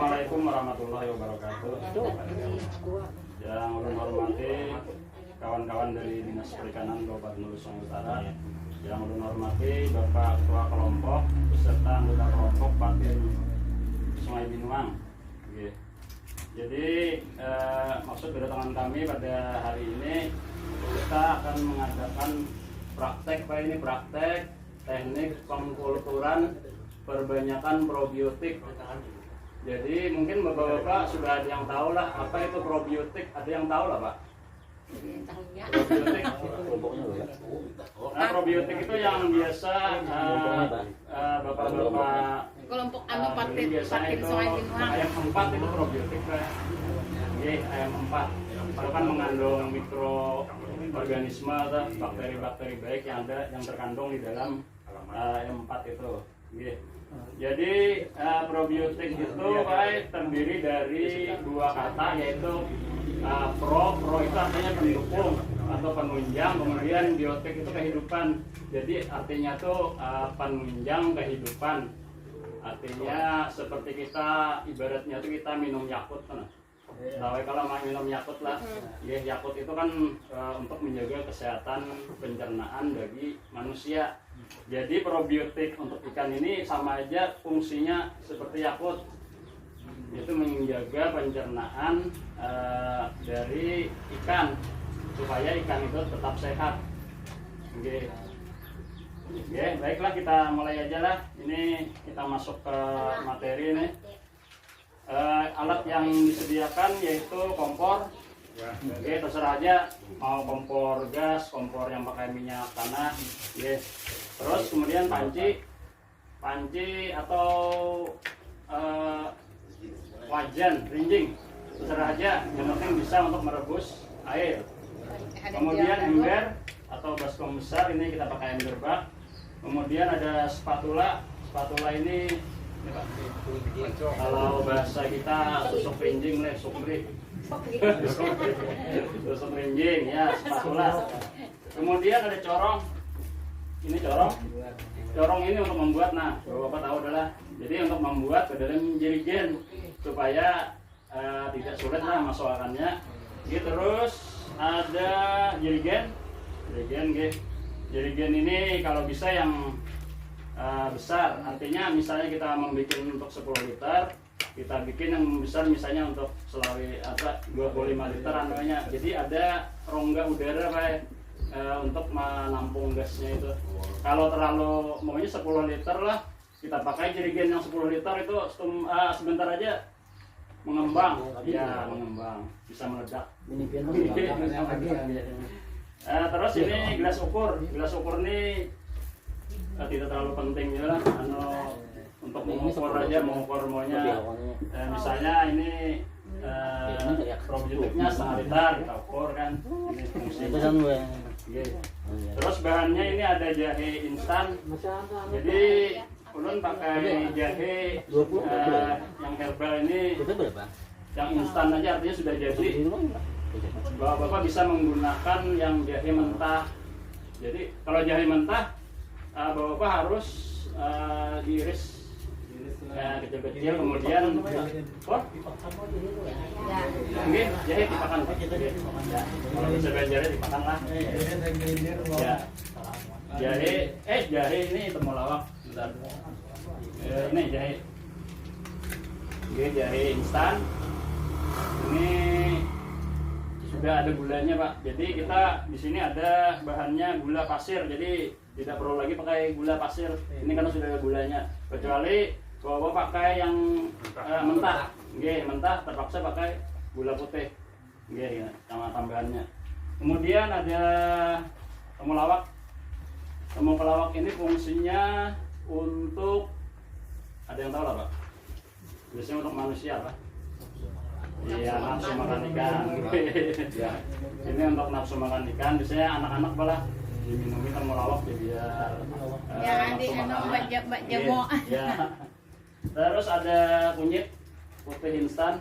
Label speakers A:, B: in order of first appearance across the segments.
A: Assalamualaikum warahmatullahi wabarakatuh. Yang ulun hormati kawan-kawan dari Dinas Perikanan Kabupaten Hulu Sungai Utara, yang ulun hormati Bapak Ketua Kelompok beserta anggota kelompok Patin Sungai Binuang. Jadi maksud kedatangan kami pada hari ini, kita akan mengadakan praktek teknik pengkulturan perbanyakan probiotik. Jadi mungkin bapak-bapak sudah ada yang tahu lah apa itu probiotik, ada yang tahu lah Pak? Probiotik. Nah, probiotik itu yang biasa bapak-bapak
B: kelompok patin
A: itu
B: Sungai Binuang.
A: ayam 4 itu probiotik Pak. Ayam 4 itu kan mengandung mikroorganisme atau bakteri-bakteri baik yang terkandung di dalam ayam 4 itu. Jadi probiotik itu Pak terdiri dari dua kata, yaitu pro itu artinya pendukung atau penunjang, kemudian biotik itu kehidupan. Jadi artinya tuh penunjang kehidupan. Artinya seperti kita ibaratnya tuh kita minum Yakult kan. Nah, kalau mau minum Yakult lah, Yakult itu kan untuk menjaga kesehatan pencernaan bagi manusia. Jadi probiotik untuk ikan ini sama aja fungsinya seperti Yakult, itu menjaga pencernaan dari ikan supaya ikan itu tetap sehat. Baiklah, kita mulai aja lah. Ini kita masuk ke materi ini. Alat yang disediakan yaitu kompor. Terserah aja mau kompor gas, kompor yang pakai minyak tanah. Terus kemudian panci atau wajan, rinjing, terserah aja. Yang penting bisa untuk merebus air. Kemudian ember atau baskom besar, ini kita pakai ember bak. Kemudian ada spatula ini Pak. Kalau bahasa kita susuk rinjing, susuk rinjing ya, spatula. Kemudian ada corong. Ini corong ini untuk membuat, nah bapak tahu adalah, jadi untuk membuat ke dalam jerigen supaya tidak sulit lah masukkannya. Terus ada jerigen ini kalau bisa yang besar, artinya misalnya kita membuat untuk 10 liter, kita bikin yang besar misalnya untuk selawi 25 liter namanya. Jadi ada rongga udara Pak untuk menampung gasnya itu. Kalau terlalu maunya 10 liter lah, kita pakai jerigen yang 10 liter itu sebentar aja mengembang, bisa meledak. Terus ini gelas ukur ini tidak terlalu penting ya, untuk mengukur aja, mengukur maunya. Misalnya ini probiotiknya setengah liter, kita ukur kan. Ini fungsinya. Terus bahannya ini ada jahe instan. Jadi ulun pakai jahe yang herbal ini, yang instan aja, artinya sudah jadi. Bapak bisa menggunakan yang jahe mentah. Jadi kalau jahe mentah, bapak harus diiris kecil-kecil, kemudian jahe dipakan. Kalau bisa jahe dipakan lah. Jahe ini temulawak. Ini jahe instan. Ini sudah ada gulanya Pak. Jadi kita di sini ada bahannya gula pasir. Jadi tidak perlu lagi pakai gula pasir. Ini karena sudah ada gulanya. Kecuali bapak pakai yang mentah. Mentah terpaksa pakai gula putih. Sama tambahannya. Kemudian ada temulawak. Temulawak ini fungsinya untuk, ada yang tahu lah Pak? Biasanya untuk manusia Pak. Iya, nafsu makan ikan. Ini untuk nafsu makan ikan. Biasanya anak-anak malah diminumi temulawak jadi
B: Mbak Jamo.
A: Terus ada kunyit putih instan.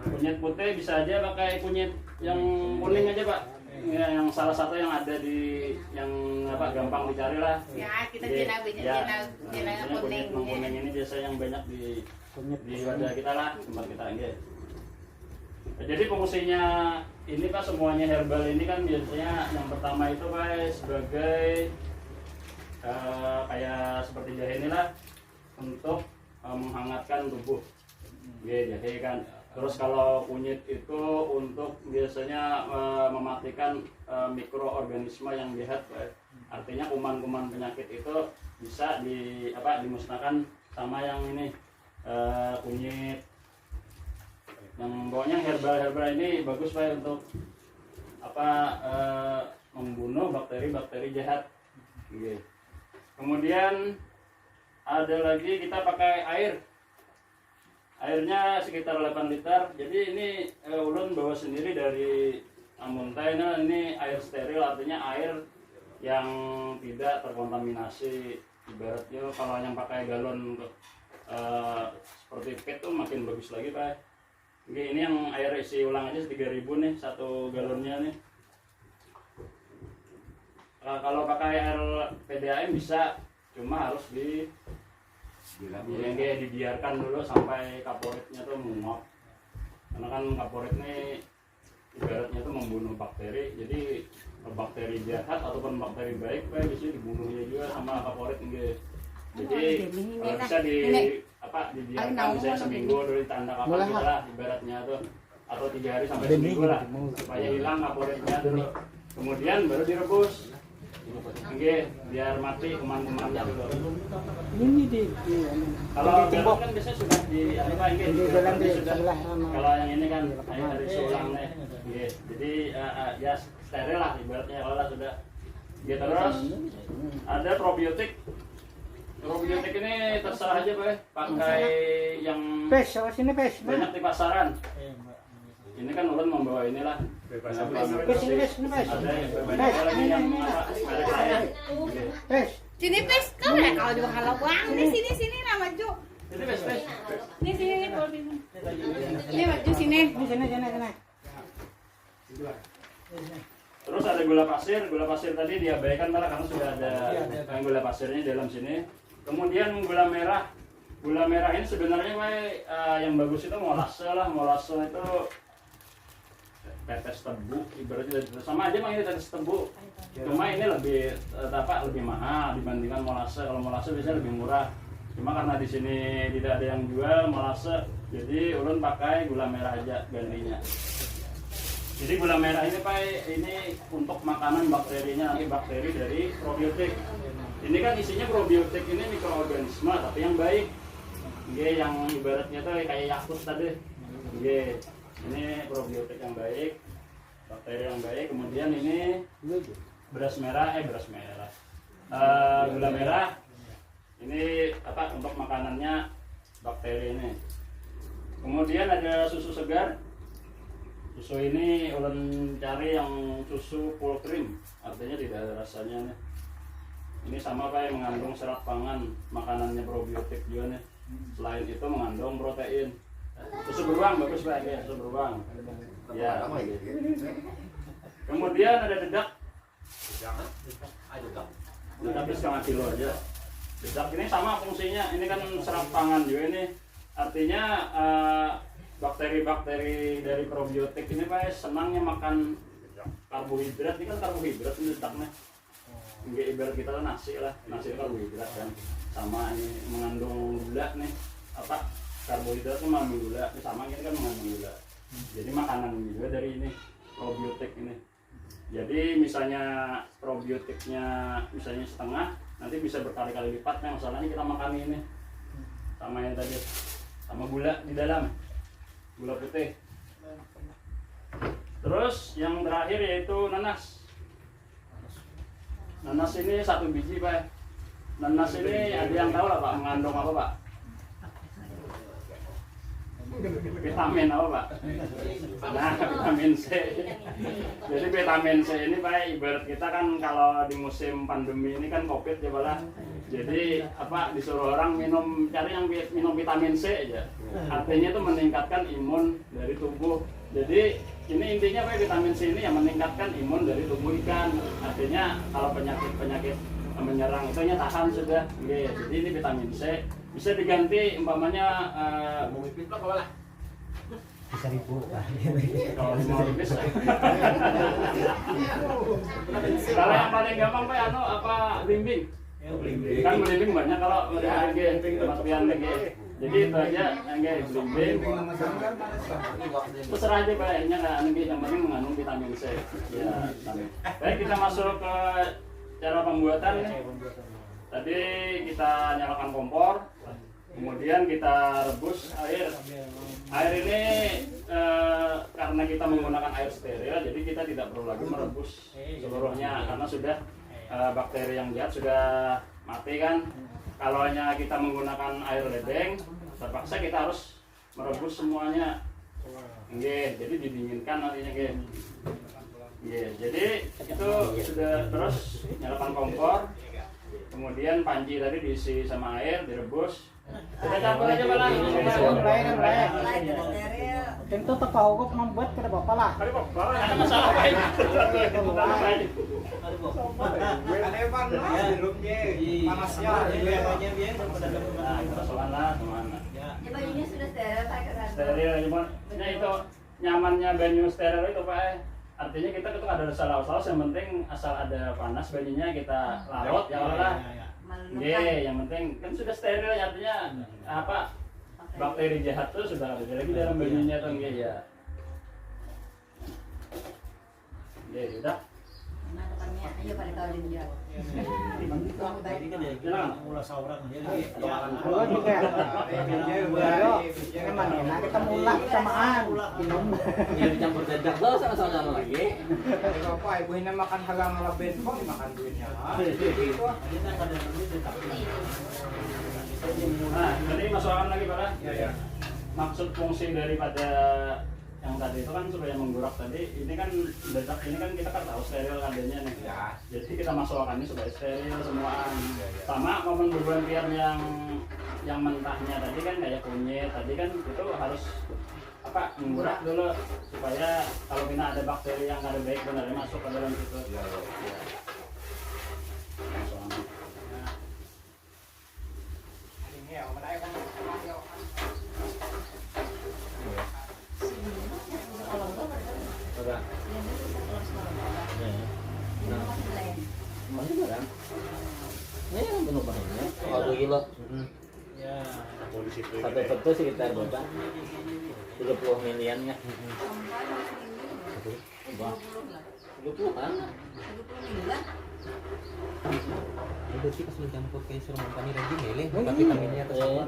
A: Kunyit putih bisa aja pakai kunyit yang kuning aja Pak. yang salah satu yang ada di yang apa gampang dicari lah.
B: Ya, kita
A: Oke,
B: cina
A: ya.
B: cina
A: Kunyit
B: kuning.
A: kuning ini biasanya yang banyak di wadah kita lah, tempat kita ini. Jadi fungsinya ini Pak, semuanya herbal ini kan biasanya yang pertama itu Pak sebagai kayak seperti jahe inilah untuk menghangatkan tubuh. Jahe kan. Terus kalau kunyit itu untuk biasanya mematikan mikroorganisme yang jahat, Pak. Artinya kuman-kuman penyakit itu bisa dimusnahkan sama yang ini kunyit. Yang bawahnya herbal ini bagus Pak untuk membunuh bakteri-bakteri jahat. Kemudian ada lagi kita pakai air. Airnya sekitar 8 liter. Jadi ini ulun bawa sendiri dari Amuntai. Nah, ini air steril, artinya air yang tidak terkontaminasi. Ibaratnya kalau yang pakai galon seperti PET tuh makin bagus lagi Pak. Oke, ini yang air isi ulang aja 3.000 nih satu galonnya nih. Kalau pakai air PDAM bisa, cuma harus dibiarkan dulu sampai kaporitnya tuh menguap. Karena kan kaporit ini ibaratnya tuh membunuh bakteri. Jadi bakteri jahat ataupun bakteri baik bisa dibunuhnya juga sama kaporit gitu. Jadi kalau bisa dibiarkan bisa seminggu dulu ditanda kapan gitu lah ibaratnya tuh, atau 3 hari sampai seminggu lah supaya hilang kaporitnya dulu. Kemudian baru direbus. Oke, biar mati kuman-kumannya dulu.
C: Ini
A: kalau galon kan biasanya sudah sudah. Kalau yang ini kan air dari sulang nih. Jadi ya steril lah ibaratnya kalau sudah. Terus ada probiotik. Probiotik ini terserah aja Pak, pakai yang banyak di pasaran. Ini kan ulun membawa inilah. Ada lagi yang
B: Sini pes, kau ya kalau di Halau Bang. Sini nama Ju.
A: Ini pes.
B: Sini kalau di. Ini Maju sini.
A: Terus ada gula pasir tadi diabaikan malah karena sudah ada gula pasirnya di dalam sini. Kemudian gula merah ini sebenarnya yang bagus itu molase itu tetes tebu, ibaratnya sama aja ini tetes tebu. Cuma ini lebih mahal dibandingkan molase. Kalau molase biasanya lebih murah. Cuma karena di sini tidak ada yang jual molase, jadi ulun pakai gula merah aja gantinya. Jadi gula merah ini Pak, ini untuk makanan bakterinya, nanti bakteri dari probiotik. Ini kan isinya probiotik ini mikroorganisme tapi yang baik. Yang ibaratnya tuh kayak Yakult tadi. Ini probiotik yang baik, bakteri yang baik. Kemudian ini beras merah. Gula merah ini untuk makanannya bakteri ini. Kemudian ada susu segar. Susu ini ulun cari yang susu full cream, artinya tidak ada rasanya nih. Ini sama Pak, mengandung serat pangan, makanannya probiotik juga nih. Selain itu mengandung protein. Susu beruang bagus Pak, ya susu beruang. Ya. Kemudian ada dedak. Tapi setengah kilo aja. Dedak ini sama fungsinya, ini kan serat pangan juga ini. Artinya bakteri-bakteri dari probiotik ini Pak senangnya makan karbohidrat. Ini kan karbohidrat ini dedaknya. Ibarat kita kan nasi karbohidrat kan. Sama ini mengandung gula nih. Karbohidrat itu mengandung gula, sama ini kan mengandung gula. Jadi makanan juga dari ini probiotik ini. Jadi misalnya probiotiknya misalnya setengah, nanti bisa berkali-kali lipat. Masalahnya kita makan ini sama yang tadi, sama gula di dalam, gula putih. Terus yang terakhir yaitu nanas. Nanas ini 1 biji Pak. Nanas ini ada yang tahu lah Pak mengandung apa Pak? Vitamin apa Pak? Nah, vitamin C. Jadi vitamin C ini Pak, ibarat kita kan kalau di musim pandemi ini kan COVID ya Pak. Jadi disuruh orang cari yang minum vitamin C aja. Artinya itu meningkatkan imun dari tubuh. Jadi ini intinya Pak, vitamin C ini yang meningkatkan imun dari tubuh ikan. Artinya kalau penyakit menyerang itu nya tahan sudah. Oke, jadi ini vitamin C bisa diganti umpamanya
C: bisa ribu
A: kalau mau bisa. Kalau yang paling gampang Pak anu apa blimbing? Kan blimbing banyak kalau dari tempat pian lagi. Jadi itu aja enggak blimbing. Terserah aja Pak, ini enggak yang penting mengandung vitamin C. Ya, baik kita masuk ke cara pembuatan nih. Tadi kita nyalakan kompor. Kemudian kita rebus air. Air ini karena kita menggunakan air steril, jadi kita tidak perlu lagi merebus seluruhnya karena sudah bakteri yang jahat sudah mati kan. Kalau hanya kita menggunakan air ledeng, terpaksa kita harus merebus semuanya. Nggih, jadi didinginkan nantinya nggih. Nggih, jadi itu sudah terus nyalakan kompor. Kemudian panci tadi diisi sama air, direbus. Kita campur aja Pak.
C: tentu tekau kok membuat kada apa lah
A: Ada masalah Pak.
B: Ya bajunya sudah steril Pak.
A: Steril cuman ya itu nyamannya banyu steril itu Pak. Artinya kita itu ada saus-saus yang penting asal ada panas banyunya kita larut ya Allah. Nggih, yang penting kan sudah steril artinya apa? Bakteri jahat tuh sudah ada lagi dalam banyunya tuh nggih ya. Nggih, udah.
B: Nah, depannya ayo pada tahu dia.
C: kalau juga emang enak kita mulak samaan minum
D: Jadi campur dadak lo sama-sama lagi.
E: Bapak ibu ini makan halang labet kok dimakan duitnya.
A: Nah, jadi masukkan lagi Pak.
E: Ya.
A: Maksud fungsi daripada yang tadi itu kan supaya menggurak tadi, ini kan dadak ini kan kita kan tahu steril adanya nih.
E: Ya.
A: Jadi kita masukkan ini supaya steril semuaan. Sama momen beban biar yang mentahnya tadi kan kayak kunyit tadi kan itu harus apa menggurak dulu supaya kalau kita ada bakteri yang ada baik benar masuk ke dalam situ. Ya. Masukkan.
E: Ini ya, mana yang
D: Masih barang. Ini yang penuh bahannya. Kalau 2 kilo. Satu foto sekitar berapa? 30 milian ya. 30 kan?
C: itu sih pas mencampur kayak serum pani lagi meleng tapi vitaminnya atau sama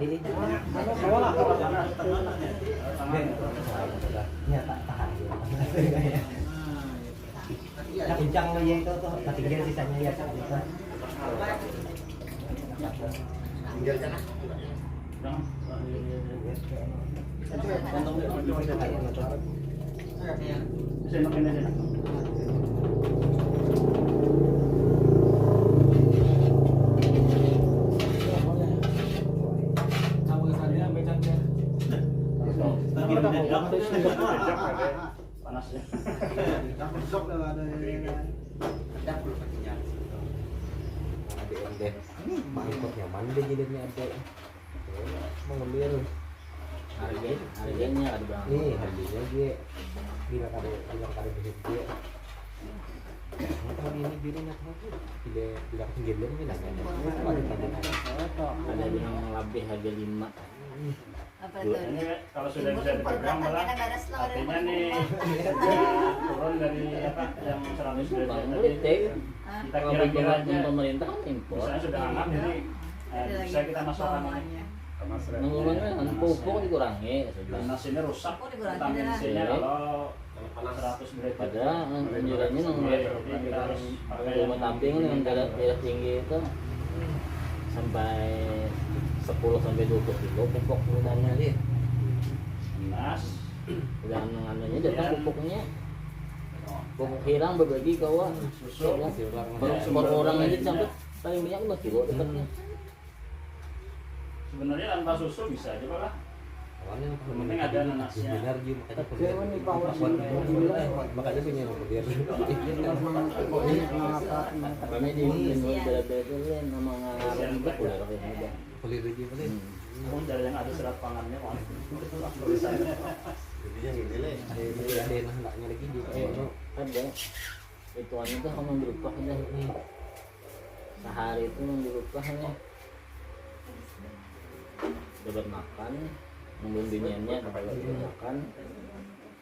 C: ini mana sekolah ya tak tahan ya kencang ya itu tuh tinggal sisanya ya tinggal sana
A: panasnya.
C: mangkok nyaman deh jadinya ada mengambil
D: Harganya ada berapa?
C: nih harganya dia bila kada besar dia kalau ini birunya tidak tinggi dia ini nanya
D: Ada yang lebih harga 5.
B: Apa itu?
A: Ini kalau sudah bisa dipegang malah artinya nih ya, turun dari apa yang 100 derajat tadi kita
D: Kalau
A: kira-kiranya
D: pemerintah kan impor.
A: misalnya sudah hangat ini bisa kita masukkan ini
D: Mengurangi kan pupuk dikurangi.
A: panas ini rusak
B: Oh, dikurangi
A: vitamin
B: dah.
A: C-nya kalau 100 derajat
D: Pada anjurannya
A: jadi kita harus pakai
D: rumah tamping dengan darah tinggi itu sampai 10 sampai 20 kilo pupuk gunanya dia.
A: panas
D: Dan anunya datang pupuknya. Pupuk hilang berbagi kawan.
A: susu
D: Baru orang aja sampai paling banyak 5 kilo dekatnya.
A: sebenarnya tanpa susu bisa aja Pak.
C: Awalnya
A: Yang penting ada nanasnya.
C: benar juga makanya
F: Jangan dibawa
C: makanya punya kemudian
D: Kami di bela-bela nama ngarang juga udah kayak aja.
C: kulit aja boleh.
A: Pun dari yang ada serat pangannya kan. Tulisan.
C: Ada yang enggaknya lagi juga.
D: Ada itu anu tuh kamu berubah aja. Sehari itu berubah aja. Dapat makan, nungguin biniannya kalau makan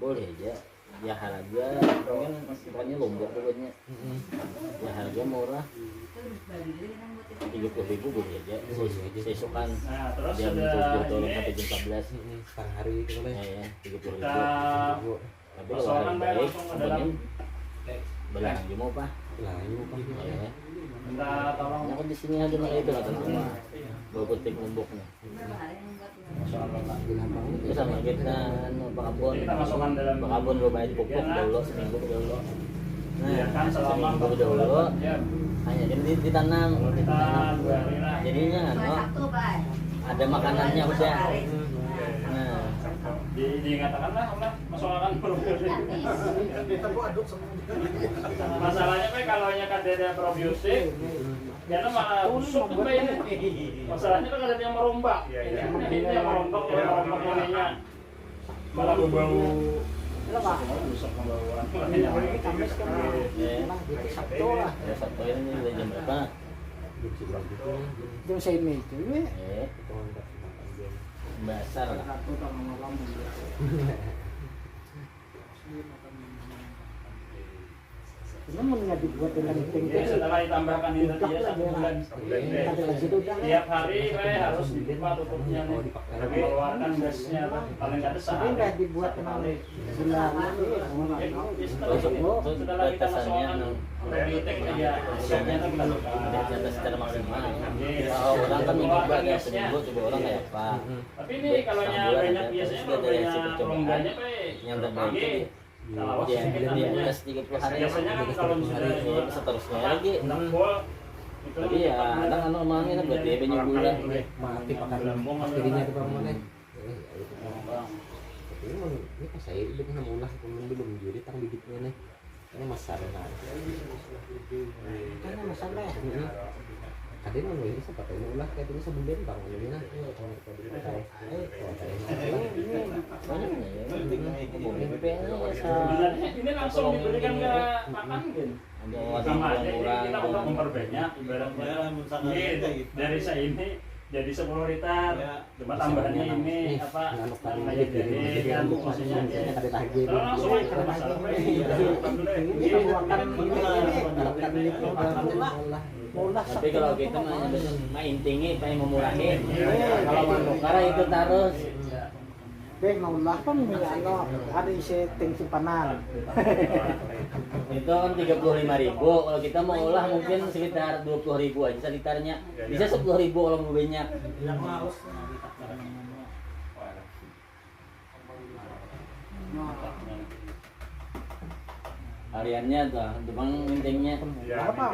D: boleh aja. Ya harga mungkin pokoknya lombok pokoknya. Ya harga murah. 30.000 boleh aja. Sesukan
A: Nah, terus
D: jam
A: sudah
D: 7 atau
A: ini
D: sampai jam 14.
C: Setengah hari itu boleh.
D: Ya, 30.000.
A: kita
D: Tapi kalau
A: persoalan
D: hari
A: bayar
D: baik,
A: langsung ke dalam.
D: belang aja mau pak.
C: Lah ini bukan.
D: Ya.
A: Minta tolong
D: Aku di sini ada nggak itu kata nama. Bawa petik lomboknya. Itu sama kita anu Bakabon.
A: kita masukkan dalam
D: Bakabon gue main pupuk dulu seminggu dulu.
A: ya kan selama
D: seminggu dulu
A: ya
D: hanya jadi ditanam.
A: kalau kita 2 hari lah.
D: Jadinya anu ada makanannya udah. Nah,
A: Diingatakan lah masukkan probiotik. Masalahnya Pak kalau nya kadang probiotik karena malah busuk tuh Pak ini. Masalahnya kan ada yang merombak. Ini yang merombak ininya. Malah bau busuk pembawaan.
F: Sabtu lah.
D: ya satu ini udah jam berapa?
F: Jam 6 itu ya.
D: Basar lah.
F: Ini mau nggak dibuat dengan
A: Ya,
F: tinggi.
A: setelah ditambahkan ini tadi ya 1 bulan. Tiap hari Pak harus dibuka tutupnya nih. Mengeluarkan gasnya Pak. Paling nggak ada
F: Tapi
A: sehari.
F: nggak dibuat dengan bulan
A: Setelah kita masukkan probiotik ya siapnya tuh kita buka.
D: Ada secara maksimal. Kalau orang kan juga ya seminggu coba orang kayak apa.
A: Tapi ini kalau nya banyak biasanya kalau banyak rombanya Pak
D: Yang terbaik
A: pagi kalau
D: ya
A: sedikit
D: di
A: namanya.
D: atas 30 hari.
A: Biasanya kan kalau misalnya
D: Seterusnya lagi.
A: full itu
D: Tapi ya ada kan normalnya kan berarti banyak bulan.
C: Mati pakai dirinya itu bang mana? Ini kan saya udah kena mulah belum jadi tang bibitnya nih. Ini masalah kan.
F: Karena masalah ya.
C: Ada yang ini siapa tahu mulah kayak ini sebelum bang ini nah.
D: Banyaknya ya. Mimpinya ya
A: sebenarnya ini langsung diberikan ke makan kan.
D: ada orang
A: Sama aja
D: yang
A: ini
D: kurang.
A: kita untuk memperbanyak ibaratnya ini dari saya ini jadi 10 liter cuma tambahannya ini apa namanya jadi kan maksudnya kalau langsung aja ke masalah
D: Tapi kalau kita mah intinya pengen memurahin. Kalau manukara itu terus.
F: Dek mau lah kan ada isi ting simpanan.
D: Itu kan 35.000. Kalau kita mau olah mungkin sekitar 20.000 aja sekitarnya. Bisa 10.000 kalau mau banyak. Hariannya tuh, bang intinya.
F: Apa?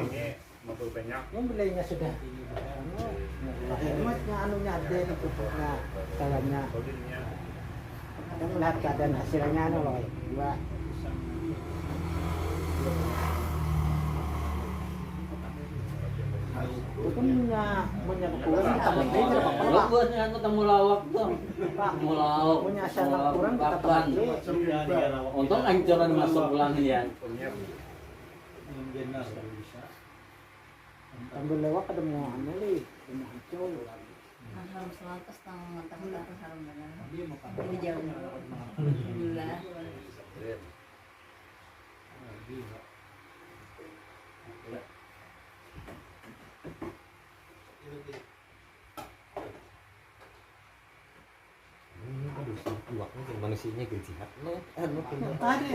F: Yang belinya sudah. Hematnya anunya ada di pupuknya, caranya. Kita melihat keadaan hasilnya anu loh, dua. Itu kan punya kurang tambah lagi berapa
D: Lu
F: lah.
D: buat nganu temu lawak tuh. Temu lawak.
F: Punya asal kurang kita tambah
D: Kapan?
F: lagi.
D: Untung ancoran masuk pulang ya.
F: Sambil lewat ada mau anu li, mau hancur.
B: Harum selatas tang mentah-mentah harum benar. Ini jauh. Alhamdulillah.
C: manusianya genjihat no
F: Ada.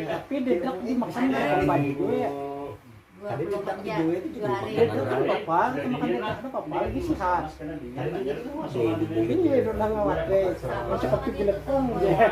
F: Tapi dia makan banyak gue.
C: Tadi
B: Dua
C: kita
B: jam,
C: video itu juga
B: 2 hari.
F: Itu kan apa? Makan dia ada apa? Lagi sehat. Ini udah ngawat deh. Masih pakai telepon ya.